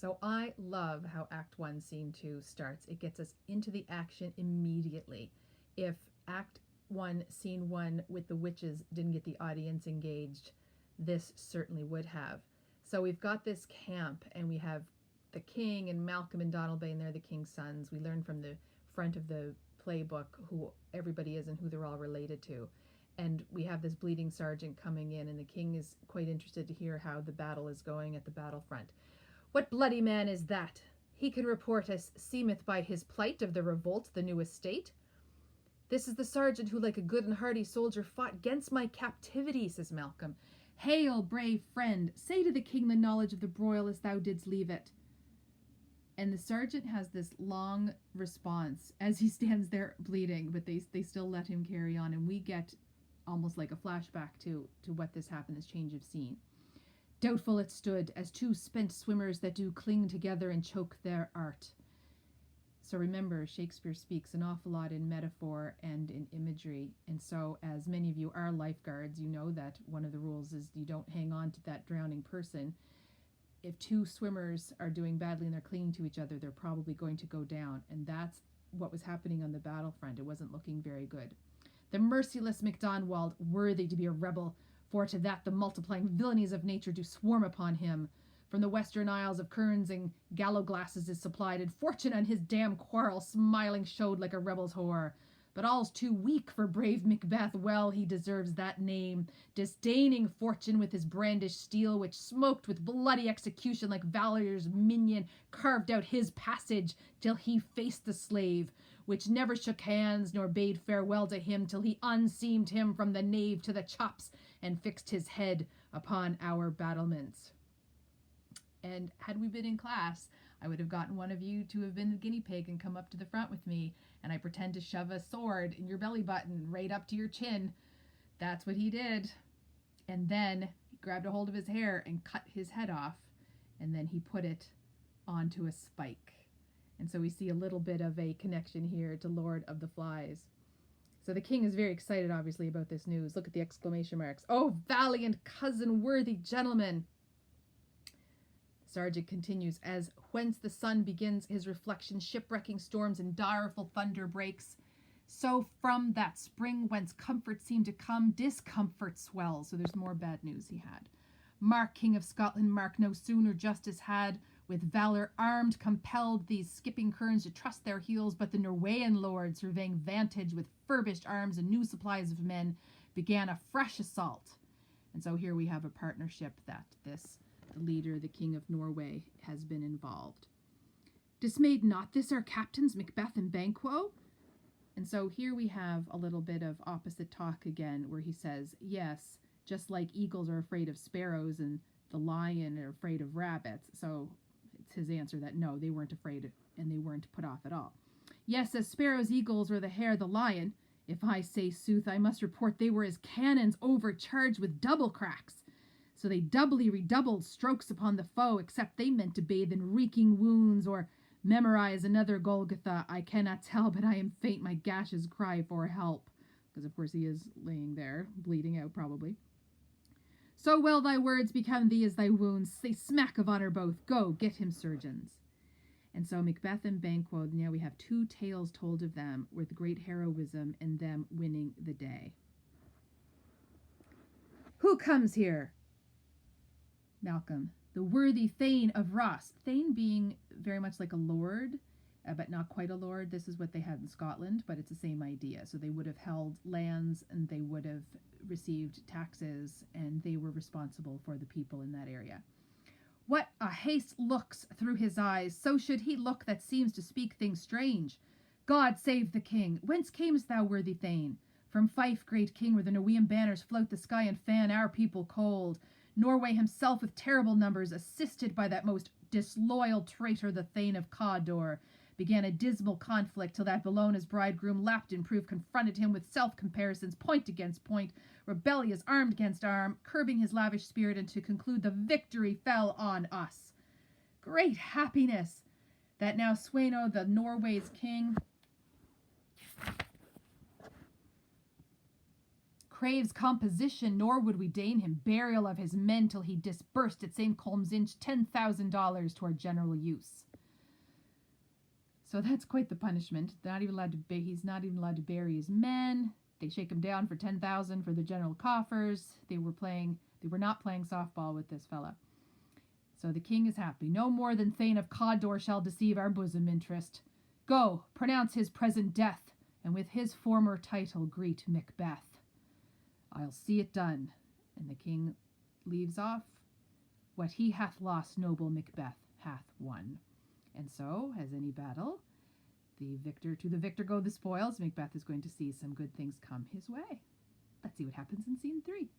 So I love how Act 1, Scene 2 starts. It gets us into the action immediately. If Act 1, Scene 1 with the witches didn't get the audience engaged, this certainly would have. So we've got this camp, and we have the king and Malcolm and Donalbain. They're the king's sons. We learn from the front of the playbook who everybody is and who they're all related to. And we have this bleeding sergeant coming in, and the king is quite interested to hear how the battle is going at the battlefront. What bloody man is that? He can report as seemeth by his plight of the revolt, the new estate. This is the sergeant who, like a good and hearty soldier, fought 'gainst my captivity, says Malcolm. Hail, brave friend, say to the king the knowledge of the broil as thou didst leave it. And the sergeant has this long response as he stands there bleeding, but they still let him carry on, and we get almost like a flashback to what this happened, this change of scene. Doubtful it stood, as two spent swimmers that do cling together and choke their art. So remember, Shakespeare speaks an awful lot in metaphor and in imagery. And so, as many of you are lifeguards, you know that one of the rules is you don't hang on to that drowning person. If two swimmers are doing badly and they're clinging to each other, they're probably going to go down. And that's what was happening on the battlefront. It wasn't looking very good. The merciless MacDonwald, worthy to be a rebel, for to that the multiplying villainies of nature do swarm upon him. From the western isles of kerns and gallow-glasses is supplied, and fortune on his damn quarrel smiling showed like a rebel's whore. But all's too weak for brave Macbeth, well he deserves that name, disdaining fortune with his brandished steel, which smoked with bloody execution like Valor's minion, carved out his passage till he faced the slave, which never shook hands nor bade farewell to him till he unseamed him from the nave to the chops and fixed his head upon our battlements. And had we been in class, I would have gotten one of you to have been the guinea pig and come up to the front with me, and I pretend to shove a sword in your belly button right up to your chin. That's what he did. And then he grabbed a hold of his hair and cut his head off, and then he put it onto a spike. And so we see a little bit of a connection here to Lord of the Flies. So the king is very excited, obviously, about this news. Look at the exclamation marks. Oh, valiant cousin, worthy gentleman. Sergeant continues, as whence the sun begins his reflection, shipwrecking storms and direful thunder breaks, so from that spring whence comfort seemed to come, discomfort swells. So there's more bad news he had. Mark, King of Scotland, Mark, no sooner justice had, with valor armed, compelled these skipping kerns to trust their heels, but the Norwegian lord, surveying vantage with furbished arms and new supplies of men, began a fresh assault. And so here we have a partnership that this leader, the King of Norway, has been involved. Dismayed not this our captains, Macbeth and Banquo? And so here we have a little bit of opposite talk again, where he says, yes, just like eagles are afraid of sparrows and the lion are afraid of rabbits. So it's his answer that no, they weren't afraid and they weren't put off at all. Yes, as sparrows, eagles, or the hare, the lion, if I say sooth, I must report they were as cannons overcharged with double cracks. So they doubly redoubled strokes upon the foe, except they meant to bathe in reeking wounds or memorize another Golgotha. I cannot tell, but I am faint, my gashes cry for help. Because of course he is laying there, bleeding out probably. So well thy words become thee as thy wounds. Say smack of honor both. Go, get him surgeons. And so Macbeth and Banquo, now we have two tales told of them with great heroism and them winning the day. Who comes here? Malcolm, the worthy Thane of Ross. Thane being very much like a lord, but not quite a lord. This is what they had in Scotland, but it's the same idea. So they would have held lands and they would have received taxes and they were responsible for the people in that area. What a haste looks through his eyes, so should he look that seems to speak things strange. God save the king. Whence camest thou, worthy Thane? From Fife, great king, where the Norwegian banners float the sky and fan our people cold. Norway himself with terrible numbers, assisted by that most disloyal traitor, the Thane of Cawdor, began a dismal conflict till that Bellona's bridegroom, lapped in proof, confronted him with self-comparisons, point against point, rebellious, armed against arm, curbing his lavish spirit, and to conclude the victory fell on us. Great happiness that now Sweno, the Norway's king, craves composition, nor would we deign him burial of his men till he disbursed at St. Colm's Inch $10,000 to our general use. So that's quite the punishment. He's not even allowed to bury his men. They shake him down for $10,000 for the general coffers. They were not playing softball with this fella. So the king is happy. No more than Thane of Cawdor shall deceive our bosom interest. Go, pronounce his present death, and with his former title greet Macbeth. I'll see it done. And the king leaves off. What he hath lost, noble Macbeth hath won. And so, as any battle, to the victor go the spoils. Macbeth is going to see some good things come his way. Let's see what happens in scene 3.